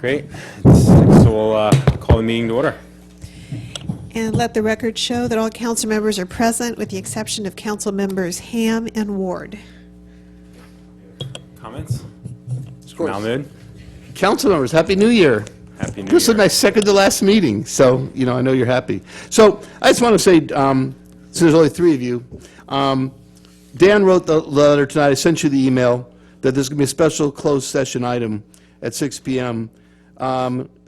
Great. So we'll call the meeting to order. And let the record show that all council members are present with the exception of council members Ham and Ward. Comments? Of course. Mahmood? Council members, Happy New Year. Happy New This Year. is my second to last meeting, so, I know you're happy. So I just want to say, since there's only three of you, Dan wrote the letter tonight. I sent you the email that there's going to be a special closed session item at 6 p.m.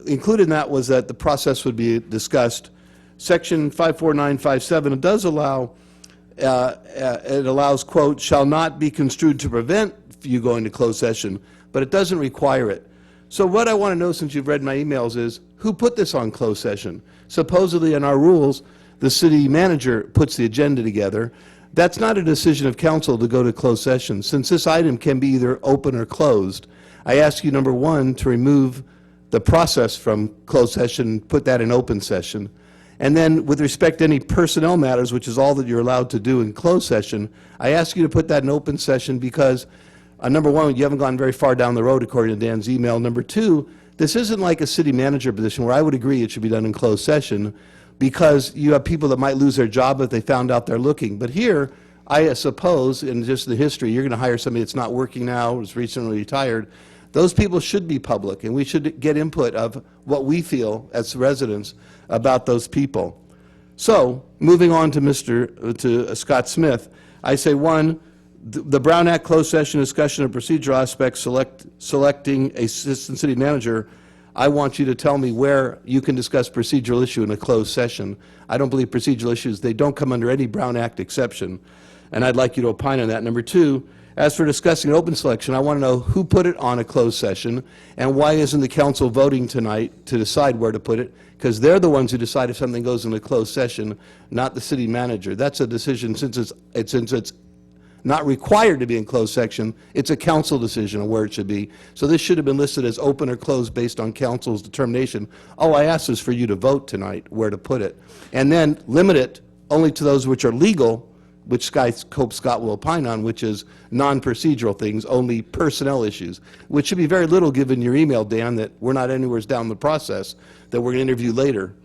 Included in that was that the process would be discussed. Section 54957, it does allow, it allows, quote, shall not be construed to prevent you going to closed session, but it doesn't require it. So what I want to know, since you've read my emails, is who put this on closed session? Supposedly in our rules, the city manager puts the agenda together. That's not a decision of council to go to closed session. Since this item can be either open or closed, I ask you, number one, to remove the process from closed session, put that in open session. And then with respect to any personnel matters, which is all that you're allowed to do in closed session, I ask you to put that in open session because, number one, you haven't gone very far down the road according to Dan's email. Number two, this isn't like a city manager position where I would agree it should be done in closed session because you have people that might lose their job if they found out they're looking. But here, I suppose, in just the history, you're going to hire somebody that's not working now, is recently retired. Those people should be public, and we should get input of what we feel as residents about those people. So, moving on to Scott Smith, I say, one, the Brown Act closed session discussion of procedural aspects selecting a assistant city manager. I want you to tell me where you can discuss procedural issue in a closed session. I don't believe procedural issues, they don't come under any Brown Act exception. And I'd like you to opine on that. Number two, as for discussing open selection, I want to know who put it on a closed session and why isn't the council voting tonight to decide where to put it? Because they're the ones who decide if something goes into closed session, not the city manager. That's a decision, since it's not required to be in closed section, it's a council decision on where it should be. So this should have been listed as open or closed based on council's determination. All I ask is for you to vote tonight where to put it. And then limit it only to those which are legal, which hope Scott will opine on, which is non-procedural things, only personnel issues, which should be very little given your email, Dan, that we're not anywhere down the process, that we're going to interview later.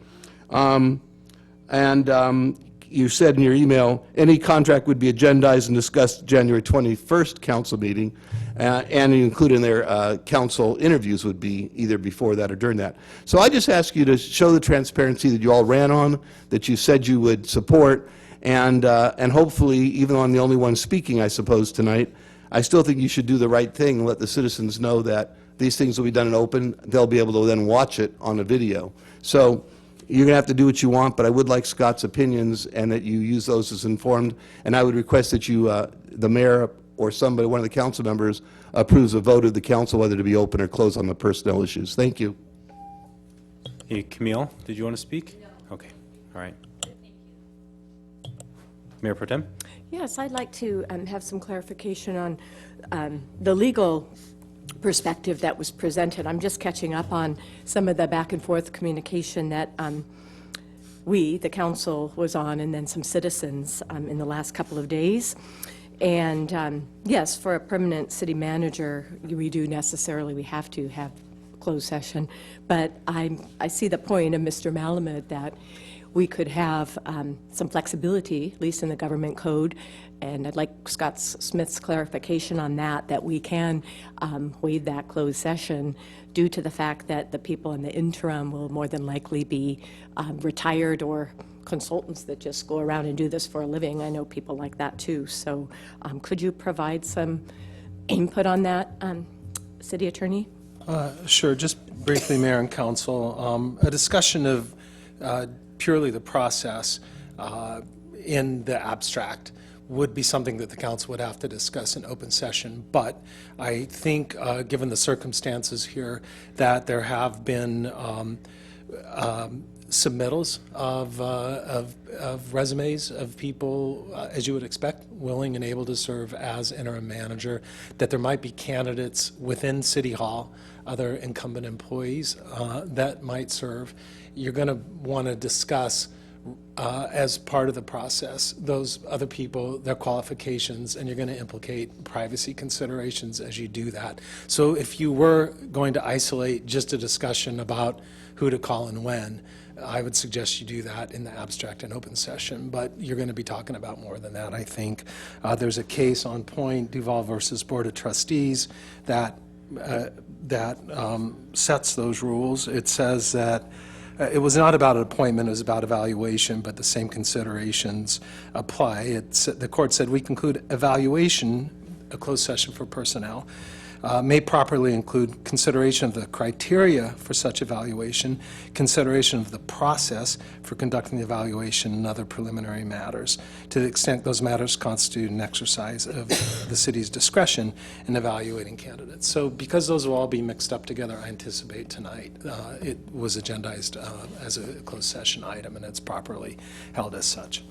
You said in your email, any contract would be agendized and discussed January 21st council meeting, and you include in there council interviews would be either before that or during that. So I just ask you to show the transparency that you all ran on, that you said you would support, and hopefully, even though I'm the only one speaking, I suppose, tonight, I still think you should do the right thing and let the citizens know that these things will be done in open. They'll be able to then watch it on a video. So you're going to have to do what you want, but I would like Scott's opinions and that you use those as informed. And I would request that you, the mayor or somebody, one of the council members, approves a vote of the council whether to be open or closed on the personnel issues. Thank you. Hey, Camille, did you want to speak? No. Okay, all right. Mayor Pro Tem? Yes, I'd like to have some clarification on the legal perspective that was presented. I'm just catching up on some of the back and forth communication that we, the council, was on, and then some citizens in the last couple of days. And yes, for a permanent city manager, we have to have closed session. But I see the point of Mr. Malamud that we could have some flexibility, at least in the government code, and I'd like Scott Smith's clarification on that we can waive that closed session due to the fact that the people in the interim will more than likely be retired or consultants that just go around and do this for a living. I know people like that too. So could you provide some input on that, City Attorney? Sure. Just briefly, Mayor and Council, a discussion of purely the process in the abstract would be something that the council would have to discuss in open session. But I think, given the circumstances here, that there have been submittals of resumes of people, as you would expect, willing and able to serve as interim manager, that there might be candidates within City Hall, other incumbent employees that might serve. You're going to want to discuss as part of the process, those other people, their qualifications, and you're going to implicate privacy considerations as you do that. So if you were going to isolate just a discussion about who to call and when, I would suggest you do that in the abstract and open session, but you're going to be talking about more than that, I think. There's a case on point, Duval versus Board of Trustees, that sets those rules. It says that it was not about an appointment, it was about evaluation, but the same considerations apply. The court said, we conclude evaluation, a closed session for personnel, may properly include consideration of the criteria for such evaluation, consideration of the process for conducting the evaluation, and other preliminary matters, to the extent those matters constitute an exercise of the city's discretion in evaluating candidates. So because those will all be mixed up together, I anticipate tonight it was agendized as a closed session item, and it's properly held as such.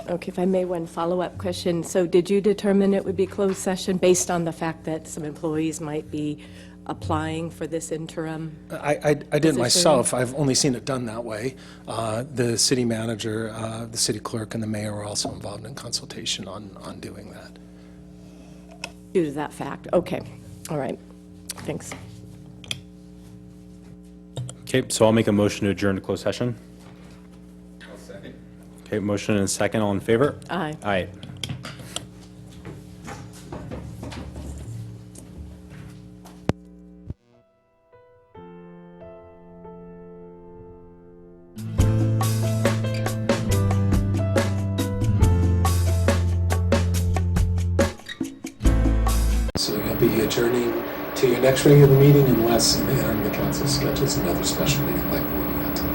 Okay, if I may, one follow-up question. So did you determine it would be closed session based on the fact that some employees might be applying for this interim? I didn't myself. I've only seen it done that way. The city manager, the city clerk, and the mayor were also involved in consultation on doing that. Due to that fact? Okay, all right, thanks. Okay, so I'll make a motion to adjourn to closed session. Okay, motion and a second. All in favor? Aye. Aye. So you'll be adjourning to your next regular meeting unless the council schedules another special meeting like the one you had tonight.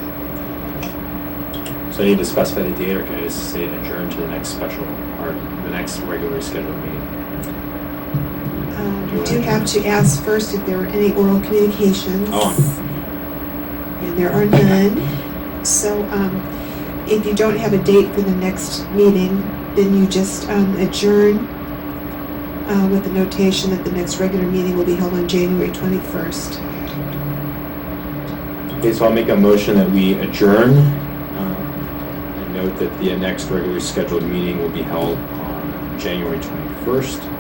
So I need to specify the date, or can I just say adjourn to the next special, or the next regularly scheduled meeting? You do have to ask first if there are any oral communications. Oh. And there are none. So if you don't have a date for the next meeting, then you just adjourn with the notation that the next regular meeting will be held on January 21st. Okay, so I'll make a motion that we adjourn. And note that the next regularly scheduled meeting will be held on January 21st.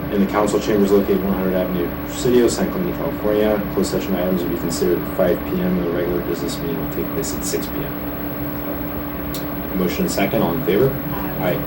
In the council chambers located 100 Avenue, Presidio, San Clemente, California. Closed session items will be considered at 5 p.m. and the regular business meeting will take place at 6 p.m. Motion and second, all in favor? Aye.